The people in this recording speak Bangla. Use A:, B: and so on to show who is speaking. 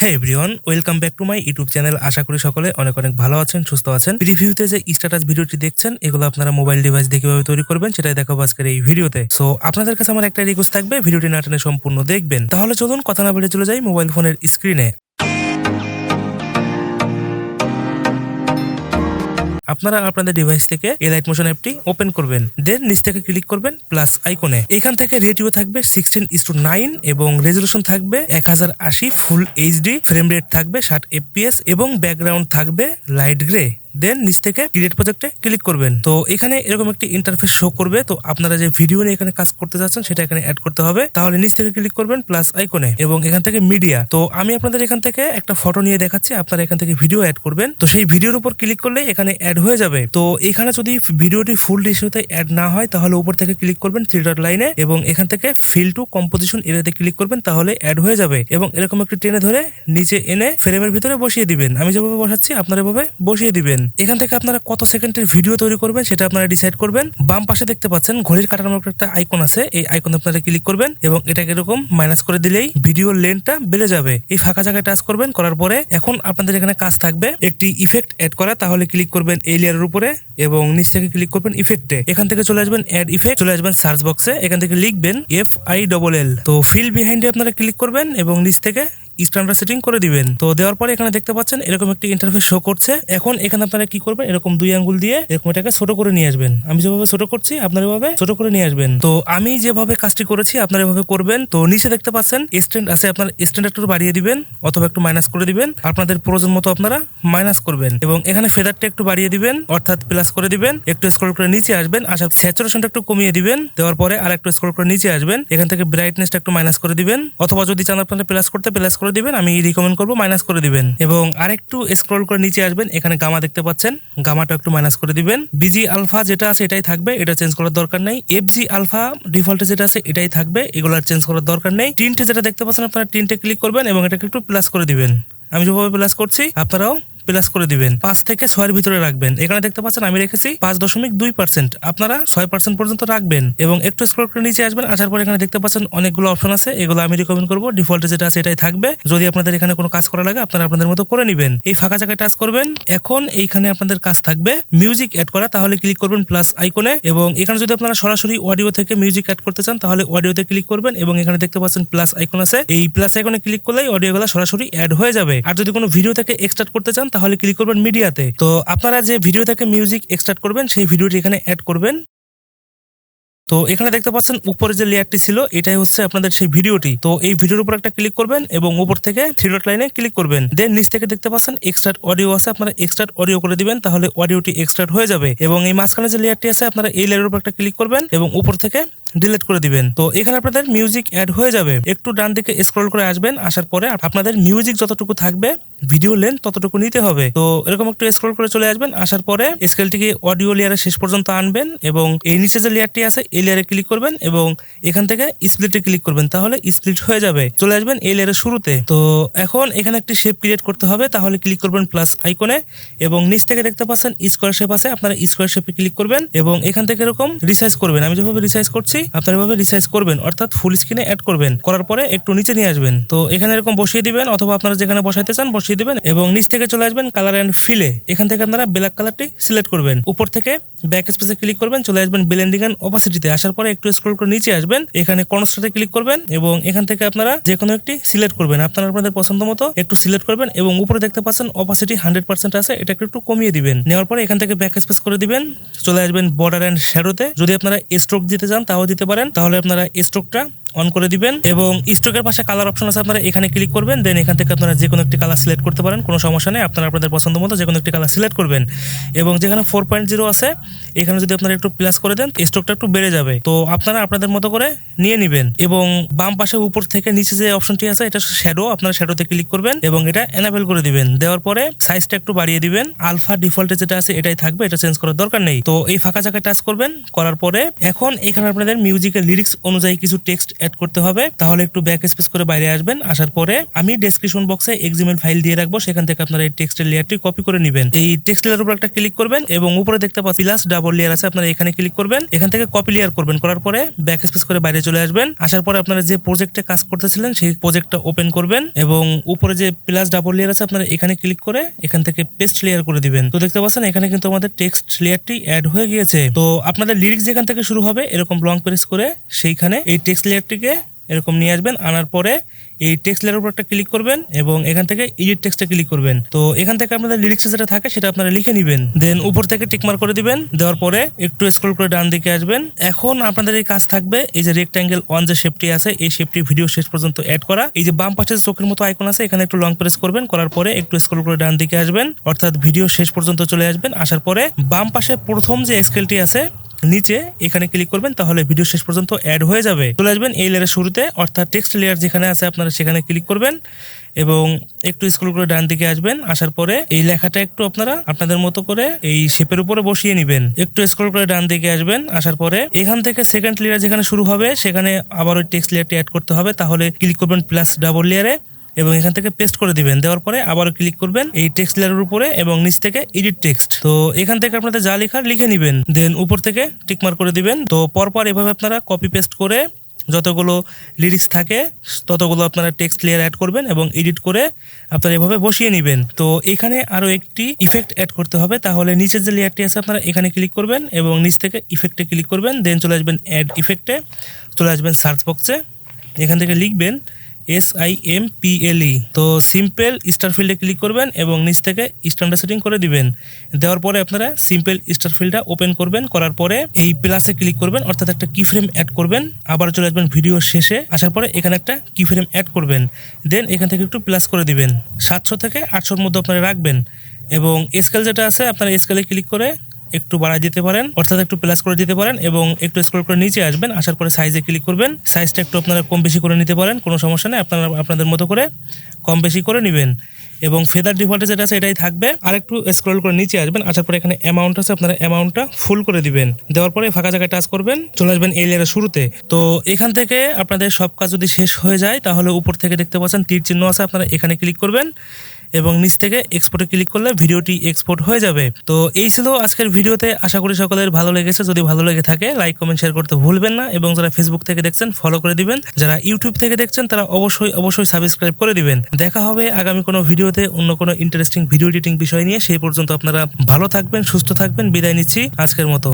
A: হ্যাঁ everyone, welcome back to my YouTube channel. আশা করি সকলে অনেক অনেক ভালো আছেন, সুস্থ আছেন। প্রিভিউতে যে স্ট্যাটাস ভিডিওটি দেখছেন, এগুলো আপনারা মোবাইল ডিভাইস দিয়ে কিভাবে তৈরি করবেন সেটাই দেখাবো আজকের এই ভিডিওতে। সো আপনাদের কাছে আমার একটা রিকোয়েস্ট থাকবে, ভিডিওটি না টেনে সম্পূর্ণ দেখবেন। তাহলে চলুন কথা না বলে চলে যাই মোবাইল ফোনের স্ক্রিনে। আপনারা আপনাদের ডিভাইস থেকে এই লাইট মোশন অ্যাপটি ওপেন করবেন, দেন নিচ থেকে ক্লিক করবেন প্লাস আইকনে। এখান থেকে রেডিও থাকবে 16:9 এবং রেজলিউশন থাকবে 1080 ফুল এইচডি, ফ্রেম রেট থাকবে 60 FPS এবং ব্যাকগ্রাউন্ড থাকবে লাইট গ্রে। দেন নিচ থেকে ক্রিয়েট প্রজেক্টে ক্লিক করবেন। তো এখানে এরকম একটি ইন্টারফেস শো করবে। তো আপনারা যে ভিডিও নিয়ে এখানে কাজ করতে যাচ্ছেন সেটা এখানে অ্যাড করতে হবে। তাহলে নিচ থেকে ক্লিক করবেন প্লাস আইকনে এবং এখান থেকে মিডিয়া। তো আমি আপনাদের এখান থেকে একটা ফটো নিয়ে দেখাচ্ছি, আপনারা এখান থেকে ভিডিও অ্যাড করবেন। তো সেই ভিডিওর উপর ক্লিক করলে এখানে অ্যাড হয়ে যাবে। তো এখানে যদি ভিডিওটি ফুল রেশিওতে অ্যাড না হয় তাহলে উপর থেকে ক্লিক করবেন থ্রি ডট লাইনে এবং এখান থেকে ফিল টু কম্পোজিশন এরিয়াতে ক্লিক করবেন, তাহলে অ্যাড হয়ে যাবে। এবং এরকম একটি টেনে ধরে নিচে এনে ফ্রেমের ভিতরে বসিয়ে দিবেন। আমি যেভাবে বসাচ্ছি আপনারা এভাবে বসিয়ে দিবেন। এখান থেকে আপনারা কত সেকেন্ডের ভিডিও তৈরি করবেন সেটা আপনারা ডিসাইড করবেন। বাম পাশে দেখতে পাচ্ছেন ঘড়ির কাঁটার মতো একটা আইকন আছে, এই আইকনে আপনারা ক্লিক করবেন এবং এটাকে এরকম মাইনাস করে দিলেই ভিডিওর লেন্থটা বেড়ে যাবে। এই ফাঁকা জায়গায় টাচ করবেন, করার পরে এখন আপনাদের এখানে কাজ থাকবে একটি ইফেক্ট অ্যাড করা। তাহলে ক্লিক করবেন এই লেয়ারের উপরে এবং নিচ থেকে ক্লিক করবেন ইফেক্টে। এখান থেকে চলে আসবেন অ্যাড ইফেক্ট, চলে আসবেন সার্চ বক্সে, এখান থেকে লিখবেন FILL। তো ফিল বিহাইন্ডে আপনারা ক্লিক করবেন এবং নিচ থেকে স্ট্যান্ডার্ড সেটিং করে দিবেন। তো দেওয়ার পরে এখানে দেখতে পাচ্ছেন এরকম একটি ইন্টারফেস শো করছে। এখন এখানে আপনারা কি করবেন, এরকম দুই আঙ্গুল দিয়ে এরকম এটাকে ছোট করে নিয়ে আসবেন। আমি যেভাবে ছোট করছি আপনারা এভাবে ছোট করে নিয়ে আসবেন। তো আমি যেভাবে কাজটি করেছি আপনারা এভাবে করবেন। তো নিচে দেখতে পাচ্ছেন স্ট্যান্ড আছে, আপনার স্ট্যান্ড একটু বাড়িয়ে দিবেন অথবা একটু মাইনাস করে দিবেন, আপনাদের প্রয়োজন মতো আপনারা মাইনাস করবেন। এবং এখানে ফেদারটা একটু বাড়িয়ে দিবেন অর্থাৎ প্লাস করে দিবেন, একটু স্ক্রল করে নিচে আসবেন, আসার স্যাচুরেশনটা একটু কমিয়ে দিবেন, দেওয়ার পরে আর একটু স্ক্রল করে নিচে আসবেন, এখান থেকে ব্রাইটনেসটা একটু মাইনাস করে দিবেন অথবা যদি চান আপনারা প্লাস করতে প্লাস করে দিবেন, আমি করবো মাইনাস করে দিবেন। এবং আরেকটু স্ক্রল করে নিচে আসবেন, এখানে গামা দেখতে পাচ্ছেন, গামাটা একটু মাইনাস করে দিবেন। বিজি আলফা যেটা আছে এটাই থাকবে, এটা চেঞ্জ করার দরকার নেই। FG আলফা ডিফল্টে যেটা আছে এটাই থাকবে, এগুলো চেঞ্জ করার দরকার নেই। টিন্টে যেটা দেখতে পাচ্ছেন আপনারা টিন্টে ক্লিক করবেন এবং এটাকে একটু প্লাস করে দিবেন। আমি যেভাবে প্লাস করছি আপনারাও প্লাস করে দিবেন। 5 থেকে 6 ভিতরে রাখবেন। এখানে দেখতে পাচ্ছেন আমি রেখেছি 5.2%, আপনারা 6% পর্যন্ত রাখবেন। এবং একটু স্ক্রল করে নিচে আসবেন, আসার পর এখানে দেখতে পাচ্ছেন অনেকগুলো অপশন আছে, এগুলো আমি রিকমেন্ড করবো ডিফল্টে যেটা আছে এটাই থাকবে। যদি আপনাদের এখানে কোনো কাজ করা লাগে আপনারা আপনাদের মতো করে নেবেন। এই ফাঁকা জায়গায় টাচ করবেন। এখন এইখানে আপনাদের কাজ থাকবে মিউজিক অ্যাড করা, তাহলে ক্লিক করবেন প্লাস আইকনে এবং এখানে যদি আপনারা সরাসরি অডিও থেকে মিউজিক অ্যাড করতে চান তাহলে অডিওতে ক্লিক করবেন এবং এখানে দেখতে পাচ্ছেন প্লাস আইকন আছে, এই প্লাস আইকনে ক্লিক করলেই অডিওগুলো সরাসরি অ্যাড হয়ে যাবে। আর যদি কোনো ভিডিও থেকে এক্সট্রাক্ট করতে চান তাহলে ক্লিক করবেন মিডিয়াতে। তো আপনারা যে ভিডিও থেকে মিউজিক এক্সট্রাক্ট করবেন সেই ভিডিওটি এখানে অ্যাড করবেন। তো এখানে দেখতে পাচ্ছেন উপরে যে লেয়ারটি ছিল এটাই হচ্ছে আপনাদের সেই ভিডিওটি। তো এই ভিডিওর উপর একটা ক্লিক করবেন এবং উপর থেকে থ্রি ডট লাইনে ক্লিক করবেন। দেন নিচ থেকে দেখতে পাচ্ছেন এক্সট্রাক্ট অডিও আছে, আপনারা এক্সট্রাক্ট অডিও করে দিবেন, তাহলে অডিওটি এক্সট্রাক্ট হয়ে যাবে। এবং এই মাঝখানে যে লেয়ারটি আছে আপনারা এই লেয়ারের উপর একটা ক্লিক করবেন এবং উপর থেকে ডিলিট করে দিবেন। তো এখানে আপনাদের মিউজিক অ্যাড হয়ে যাবে। একটু ডান দিকে স্ক্রল করে আসবেন, আসার পরে আপনাদের মিউজিক যতটুকু থাকবে ভিডিও লেন্থ ততটুকু নিতে হবে। তো এরকম একটু স্ক্রল করে চলে আসবেন, আসার পরে স্কেলটিকে অডিও লেয়ারের শেষ পর্যন্ত আনবেন এবং এই নিচে যে লেয়ারটি আছে এই লেয়ারে ক্লিক করবেন এবং এখান থেকে স্প্লিটে ক্লিক করবেন, তাহলে স্প্লিট হয়ে যাবে। চলে আসবেন এই লেয়ারের শুরুতে। তো এখন এখানে একটি শেপ ক্রিয়েট করতে হবে, তাহলে ক্লিক করবেন প্লাস আইকনে এবং নিচ থেকে দেখতে পাচ্ছেন স্কোয়ার শেপ আছে, আপনারা স্কোয়ার শেপে ক্লিক করবেন এবং এখান থেকে এরকম রিসাইজ করবেন। আমি যেভাবে রিসাইজ করছি আপনারা এভাবে রিসাইজ করবেন, অর্থাৎ ফুল স্ক্রিনে অ্যাড করবেন। করার পরে একটু নিচে নিয়ে আসবেন। তো এখানে এরকম বসিয়ে দিবেন অথবা আপনারা যেখানে বসাইতে চান বসিয়ে দিবেন এবং নিচ থেকে চলে আসবেন কালার এন্ড ফিলে। এখান থেকে আপনারা ব্ল্যাক কালারটি সিলেক্ট করবেন। উপর থেকে ব্যাক স্পেসে ক্লিক করবেন, চলে আসবেন ব্লেন্ডিং এন্ড অপাসিটিতে। আসার পরে একটু স্ক্রল করে নিচে আসবেন, এখানে কনস্ট্রাক্টে ক্লিক করবেন এবং এখান থেকে আপনারা যে কোনো একটি সিলেক্ট করবেন, আপনারা আপনাদের পছন্দ মতো একটু সিলেক্ট করবেন এবং উপরে দেখতে পাচ্ছেন অপাসিটি 100% আছে, এটাকে একটু কমিয়ে দিবেন। নেওয়ার পরে এখান থেকে ব্যাক স্পেস করে দিবেন, চলে আসবেন বর্ডার এন্ড শ্যাডোতে। যদি আপনারা স্ট্রোক দিতে চান তাও দিতে পারেন, তাহলে আপনারা স্ট্রোকটা অন করে দিবেন এবং স্ট্রোকের পাশে কালার অপশন আছে, আপনারা এখানে ক্লিক করবেন। দেন এখান থেকে আপনারা যে কোনো একটি কালার সিলেক্ট করতে পারেন, কোনো সমস্যা নেই, আপনারা আপনাদের পছন্দ মতো যে কোনো একটি কালার সিলেক্ট করবেন। এবং যেখানে 4.0 আছে এখানে যদি আপনারা একটু প্লাস করে দেন স্ট্রোকটা একটু বেড়ে যাবে। তো আপনারা আপনাদের মতো করে নিয়ে নেবেন। এবং বাম পাশে উপর থেকে নিচে যে অপশনটি আছে এটা শ্যাডো, আপনারা শ্যাডোতে ক্লিক করবেন এবং এটা এনাবেল করে দিবেন। দেওয়ার পরে সাইজটা একটু বাড়িয়ে দিবেন। আলফা ডিফল্টে যেটা আছে এটাই থাকবে, এটা চেঞ্জ করার দরকার নেই। তো এই ফাঁকা জায়গায় টাচ করবেন, করার পরে এখন এখানে আপনাদের মিউজিকের লিরিক্স অনুযায়ী কিছু টেক্সট অ্যাড করতে হবে, তাহলে একটু ব্যাক স্পেস করে বাইরে আসবেন। আসার পরে আমি ডেসক্রিপশন বক্সে এক্সএমএল ফাইল দিয়ে রাখবো, সেখান থেকে আপনারা এই টেক্সটের লেয়ারটি কপি করে নেবেন। এই টেক্সট লেয়ারের উপর একটা ক্লিক করবেন এবং উপরে দেখতে পাচ্ছেন প্লাস ডাবল লেয়ার আছে, আপনারা এখানে ক্লিক করবেন। এখান থেকে কপি লেয়ার করবেন, করার পরে ব্যাক স্পেস করে বাইরে চলে আসবেন। আসার পরে আপনারা যে প্রজেক্টে কাজ করতেছিলেন সেই প্রজেক্টটা ওপেন করবেন এবং উপরে যে প্লাস ডাবল লেয়ার আছে আপনারা এখানে ক্লিক করে এখান থেকে পেস্ট লেয়ার করে দিবেন। তো দেখতে পাচ্ছেন এখানে কিন্তু আমাদের টেক্সট লেয়ারটি অ্যাড হয়ে গিয়েছে। তো আপনাদের লিরিক্স যেখান থেকে শুরু হবে এরকম লং প্রেস করে সেইখানে এই টেক্সট লেয়ারটিকে এরকম নিয়ে আসবেন। আনার পরে এই টেক্সট লেয়ারের উপর একটা ক্লিক করবেন এবং এখান থেকে এডিট টেক্সটে ক্লিক করবেন। তো এখান থেকে আপনাদের লিরিক্স যেটা থাকে সেটা আপনারা লিখে নেবেন, দেন উপর থেকে টিকমার্ক করে দিবেন। দেওয়ার পরে একটু স্ক্রল করে ডান দিকে আসবেন। এখন আপনাদের এই কাজ থাকবে এই যে রেক্ট্যাঙ্গেল অন যে শেপটি আছে এই শেপটি ভিডিও শেষ পর্যন্ত অ্যাড করা। এই যে বাম পাশে চোখের মতো আইকন আছে এখানে একটু লং প্রেস করবেন, করার পরে একটু স্ক্রল করে ডান দিকে আসবেন, অর্থাৎ ভিডিও শেষ পর্যন্ত চলে আসবেন। আসার পরে বাম পাশে প্রথম যে স্কেলটি আছে নিচে এখানে ক্লিক করবেন, তাহলে ভিডিও শেষ পর্যন্ত অ্যাড হয়ে যাবে। চলে আসবেন এই লেয়ারের শুরুতে, অর্থাৎ টেক্সট লেয়ার যেখানে আছে আপনারা সেখানে ক্লিক করবেন এবং একটু স্ক্রল করে ডান দিকে আসবেন। আসার পরে এই লেখাটা একটু আপনারা আপনাদের মতো করে এই শেপের উপরে বসিয়ে নেবেন। একটু স্ক্রল করে ডান দিকে আসবেন। আসার পরে এখান থেকে সেকেন্ড লেয়ার যেখানে শুরু হবে সেখানে আবার ওই টেক্সট লেয়ারটি অ্যাড করতে হবে, তাহলে ক্লিক করবেন প্লাস ডাবল লেয়ারে এবং এখান থেকে পেস্ট করে দিবেন। দেওয়ার পরে আবারও ক্লিক করবেন এই টেক্সট লেয়ারের উপরে এবং নিচ থেকে এডিট টেক্সট। তো এখান থেকে আপনাদের যা লেখার লিখে নেবেন, দেন উপর থেকে টিকমার্ক করে দিবেন। তো পরপর এভাবে আপনারা কপি পেস্ট করে যতগুলো লিরিক্স থাকে ততগুলো আপনারা টেক্সট লেয়ার অ্যাড করবেন এবং এডিট করে আপনারা এভাবে বসিয়ে নেবেন। তো এখানে আরো একটি ইফেক্ট অ্যাড করতে হবে, তাহলে নিচের যে লেয়ারটি আছে আপনারা এখানে ক্লিক করবেন এবং নিচ থেকে ইফেক্টে ক্লিক করবেন, দেন চলে আসবেন অ্যাড ইফেক্টে, চলে আসবেন সার্চ বক্সে, এখান থেকে লিখবেন SIMPLE। তো সিম্পল স্টার ফিল্ডে ক্লিক করবেন এবং নিচ থেকে স্ট্যান্ডার্ড সেটিং করে দিবেন। দেওয়ার পরে আপনারা সিম্পল স্টার ফিল্ডটা ওপেন করবেন, করার পরে এই প্লাসে ক্লিক করবেন, অর্থাৎ একটা কি ফ্রেম অ্যাড করবেন। আবার চলে আসবেন ভিডিওর শেষে, আসার পরে এখানে একটা কি ফ্রেম অ্যাড করবেন, দেন এখান থেকে একটু প্লাস করে দিবেন। 700 থেকে 800-র মধ্যে আপনারা রাখবেন এবং স্কেল যেটা আছে আপনারা স্কেলে ক্লিক করে একটু বাড়ায় দিতে পারেন, অর্থাৎ একটু প্লাস করে দিতে পারেন এবং একটু স্ক্রল করে নিচে আসবেন। আসার পরে সাইজে ক্লিক করবেন, সাইজটা একটু আপনারা কম বেশি করে নিতে পারেন, কোনো সমস্যা নেই, আপনারা আপনাদের মতো করে কম বেশি করে নেবেন এবং ফেদার ডিফল্টে যেটা আছে এটাই থাকবে। আর একটু স্ক্রল করে নিচে আসবেন, আসার পরে এখানে অ্যামাউন্ট আছে আপনারা অ্যামাউন্টটা ফুল করে দিবেন। দেওয়ার পরে ফাঁকা জায়গায় টাচ করবেন, চলে আসবেন এই লেয়ারের শুরুতে। তো এখান থেকে আপনাদের সব কাজ যদি শেষ হয়ে যায় তাহলে উপর থেকে দেখতে পাচ্ছেন তীর চিহ্ন আছে, আপনারা এখানে ক্লিক করবেন এবং নিচ থেকে এক্সপোর্টে ক্লিক করলে ভিডিওটি এক্সপোর্ট হয়ে যাবে। তো এই ছিল আজকের ভিডিওতে, আশা করি সকলের ভালো লেগেছে। যদি ভালো লেগে থাকে লাইক কমেন্ট শেয়ার করতে ভুলবেন না এবং যারা ফেসবুক থেকে দেখছেন ফলো করে দিবেন, যারা ইউটিউব থেকে দেখছেন তারা অবশ্যই সাবস্ক্রাইব করে দিবেন। দেখা হবে আগামী কোনো ভিডিওতে অন্য কোনো ইন্টারেস্টিং ভিডিও এডিটিং বিষয় নিয়ে। সেই পর্যন্ত আপনারা ভালো থাকবেন, সুস্থ থাকবেন, বিদায় নিচ্ছি আজকের মতো।